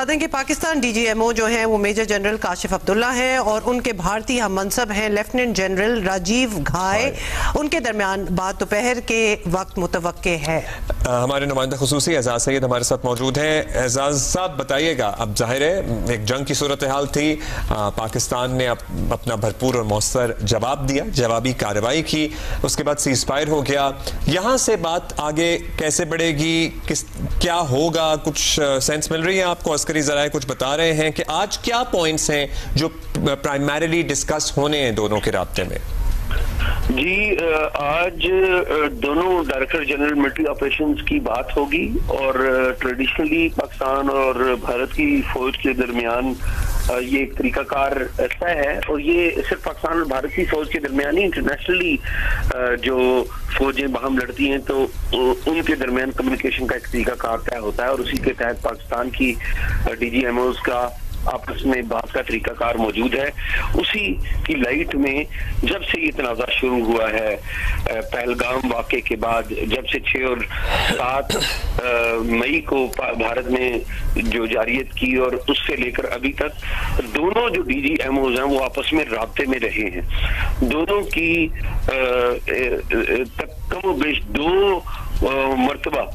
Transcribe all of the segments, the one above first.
दें कि पाकिस्तान DGMO जो है वो मेजर जनरल काशिफ अब्दुल्ला हैं और उनके भारतीय हम मनसब हैं लेफ्टिनेंट जनरल राजीव घाय। उनके दरमियान बात दोपहर के वक्त मुतवक्के है। हमारे नुमाइंदा खुसूसी एजाज सैयद हमारे साथ मौजूद हैं। एजाज साहब बताइएगा, अब जाहिर है एक जंग की सूरत हाल थी, पाकिस्तान ने अपना भरपूर और मौसर जवाब दिया, जवाबी कार्रवाई की, उसके बाद सीजफायर हो गया। यहाँ से बात आगे कैसे बढ़ेगी, क्या होगा, कुछ सेंस मिल रही है आपको? अस्करी जराए कुछ बता रहे हैं कि आज क्या पॉइंट्स हैं जो प्राइमरीली डिस्कस होने हैं दोनों के राब्ते में? जी, आज दोनों डायरेक्टर जनरल मिलिट्री ऑपरेशंस की बात होगी और ट्रेडिशनली पाकिस्तान और भारत की फौज के दरमियान ये एक तरीकाकार ऐसा है, और ये सिर्फ पाकिस्तान और भारत की फौज के दरमियान ही, इंटरनेशनली जो फौजें बाहम लड़ती हैं तो उनके दरमियान कम्युनिकेशन का एक तरीकाकार तय होता है, और उसी के तहत पाकिस्तान की DGMOs का आपस में बात का तरीकाकार मौजूद है। उसी की लाइट में जब से ये तनाज़ा शुरू हुआ है पहलगाम वाक़े के बाद, जब से 6 और 7 मई को भारत ने जो जारियत की और उससे लेकर अभी तक दोनों जो DGMOs हैं वो आपस में राब्ते में रहे हैं। दोनों की कमोबेश 2 मरतबा,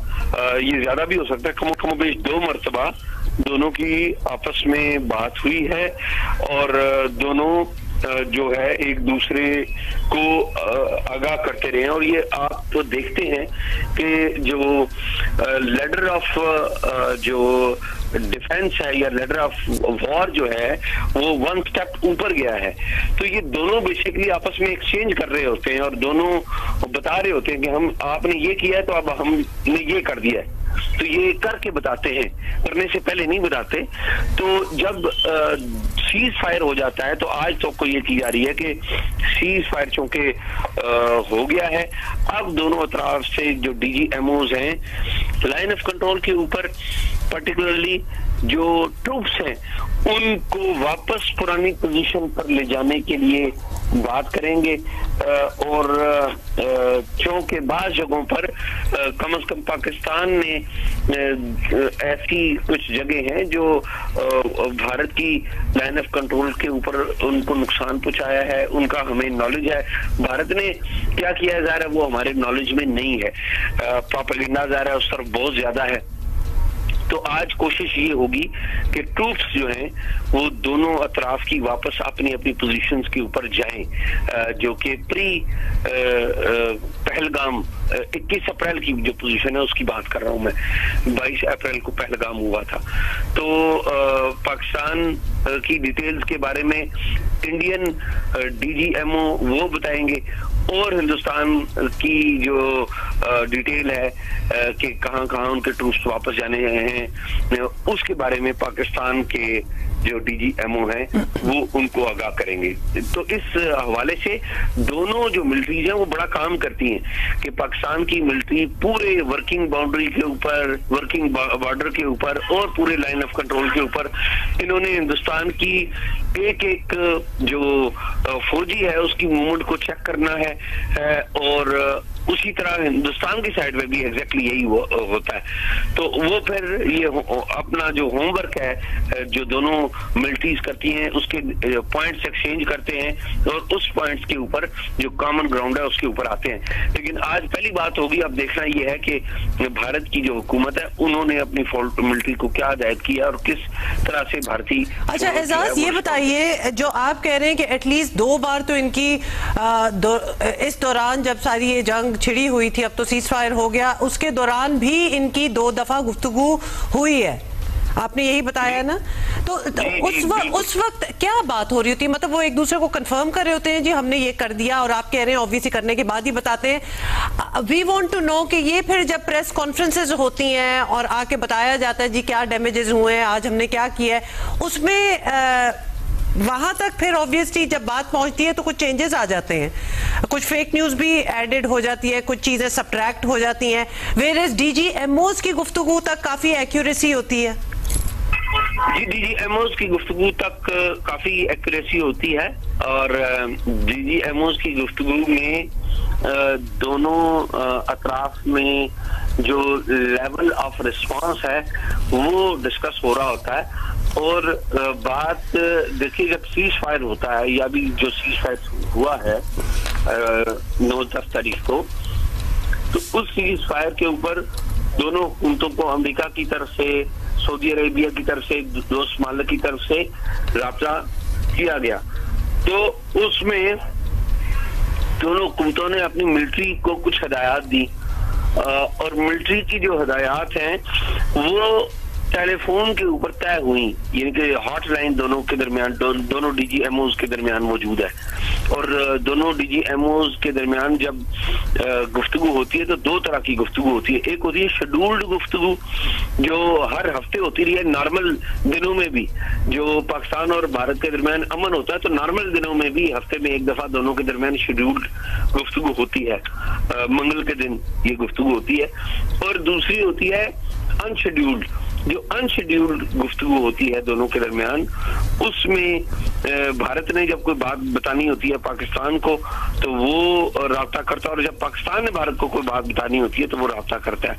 ये ज्यादा भी हो सकता है, कमोबेश 2 मरतबा दोनों की आपस में बात हुई है, और दोनों जो है एक दूसरे को आगाह करते रहे हैं। और ये आप तो देखते हैं कि जो लेडर ऑफ जो डिफेंस है या लेडर ऑफ वॉर जो है वो 1 स्टेप ऊपर गया है। तो ये दोनों बेसिकली आपस में एक्सचेंज कर रहे होते हैं और दोनों बता रहे होते हैं कि हम आपने ये किया है तो अब हमने ये कर दिया है, तो ये करके बताते हैं, करने से पहले नहीं बताते। तो जब सीज फायर हो जाता है तो आज तो को ये की जा रही है कि सीज फायर चूंकि हो गया है, अब दोनों तरफ से जो DGMOs हैं लाइन ऑफ कंट्रोल के ऊपर पर्टिकुलरली जो ट्रूप्स हैं उनको वापस पुरानी पोजीशन पर ले जाने के लिए बात करेंगे, और चूंकि बाज़ जगहों पर कम से कम पाकिस्तान ने ऐसी कुछ जगह हैं जो भारत की लाइन ऑफ कंट्रोल के ऊपर उनको नुकसान पहुंचाया है, उनका हमें नॉलेज है। भारत ने क्या किया है ज़ाहिर है वो हमारे नॉलेज में नहीं है, प्रोपेगेंडा ज़ाहिर है उस तरफ बहुत ज्यादा है। तो आज कोशिश ये होगी कि ट्रूप्स जो हैं वो दोनों अतराफ की वापस अपनी अपनी पोजीशंस के ऊपर जाएं, जो कि प्री पहलगाम 21 अप्रैल की जो पोजीशन है उसकी बात कर रहा हूं मैं, 22 अप्रैल को पहलगाम हुआ था। तो पाकिस्तान की डिटेल्स के बारे में इंडियन DGMO वो बताएंगे, और हिंदुस्तान की जो डिटेल है कि कहां कहां उनके ट्रूप्स वापस जाने हैं उसके बारे में पाकिस्तान के जो DGMO हैं वो उनको आगाह करेंगे। तो इस हवाले से दोनों जो मिलिट्रीज हैं वो बड़ा काम करती हैं कि पाकिस्तान की मिलिट्री पूरे वर्किंग बाउंड्री के ऊपर, वर्किंग बॉर्डर के ऊपर और पूरे लाइन ऑफ कंट्रोल के ऊपर इन्होंने हिंदुस्तान की एक एक जो फौजी है उसकी मूवमेंट को चेक करना है, और उसी तरह हिंदुस्तान की साइड में भी एग्जैक्टली यही होता है। तो वो फिर ये अपना जो होमवर्क है जो दोनों मिलिट्रीज करती हैं उसके पॉइंट्स एक्सचेंज करते हैं और उस पॉइंट्स के ऊपर जो कॉमन ग्राउंड है उसके ऊपर आते हैं। लेकिन आज पहली बात होगी, अब देखना ये है कि भारत की जो हुकूमत है उन्होंने अपनी मिलिट्री को क्या हिदायत किया और किस तरह से भारतीय। अच्छा एजाज, ये बताइए जो आप कह रहे हैं कि एटलीस्ट 2 बार तो इनकी इस दौरान जब सारी ये जंग छिड़ी हुई थी, अब तो सीज फायर हो गया, उसके दौरान भी इनकी 2 दफा गुफ्तगू हुई है, आपने यही बताया ना? तो उस वक्त क्या बात हो रही होती है? मतलब वो एक दूसरे को कंफर्म कर रहे होते हैं जी हमने ये कर दिया, और आप कह रहे हैं ऑब्वियसली करने के बाद ही बताते हैं। वी वांट टू नो कि ये फिर जब प्रेस कॉन्फ्रेंसेज होती हैं और आके बताया जाता है जी क्या डैमेजेस हुए हैं, आज हमने क्या किया है, उसमें वहां तक फिर ऑब्वियसली जब बात पहुंचती है तो कुछ चेंजेस आ जाते हैं, कुछ फेक न्यूज भी एडेड हो जाती है, कुछ चीजें सब्ट्रैक्ट हो जाती हैं, वेयर एज DGMOs की गुफ्तगू तक काफी एक्यूरेसी होती है। जी DGMOs की गुफ्तगू तक काफी एक्यूरेसी होती है और DGMOs की गुफ्तगू में दोनों अतराफ में जो लेवल ऑफ रिस्पांस है वो डिस्कस हो रहा होता है। और बात देखिए, जब सीज फायर होता है या भी जो सीज फायर हुआ है 9-10 तारीख को, तो उस सीज फायर के ऊपर दोनों हुकूमतों को अमेरिका की तरफ से, सऊदी अरेबिया की तरफ से, दोस्त मालिक की तरफ से राब्ता किया गया। तो उसमें दोनों हुकूमतों ने अपनी मिलिट्री को कुछ हिदायत दी और मिलिट्री की जो हिदायत हैं वो टेलीफोन के ऊपर तय हुई, यानी कि हॉटलाइन दोनों के दरमियान, दोनों DGMOs के दरमियान मौजूद है। और दोनों DGMOs के दरमियान जब गुफ्तगू होती है तो दो तरह की गुफ्तगू होती है। एक होती है शेड्यूल्ड गुफ्तगू जो हर हफ्ते होती रही है, नॉर्मल दिनों में भी जो पाकिस्तान और भारत के दरमियान अमन होता है तो नॉर्मल दिनों में भी हफ्ते में एक दफा दोनों के दरमियान शेड्यूल्ड गुफ्तगू होती है, मंगल के दिन ये गुफ्तगू होती है। और दूसरी होती है अनशेड्यूल्ड, जो अनशेड्यूल्ड गुफ्तगू होती है दोनों के दरमियान। उसमें भारत ने जब कोई बात बतानी होती है पाकिस्तान को तो वो राब्ता करता है, और जब पाकिस्तान ने भारत को कोई बात बतानी होती है तो वो राब्ता करता है।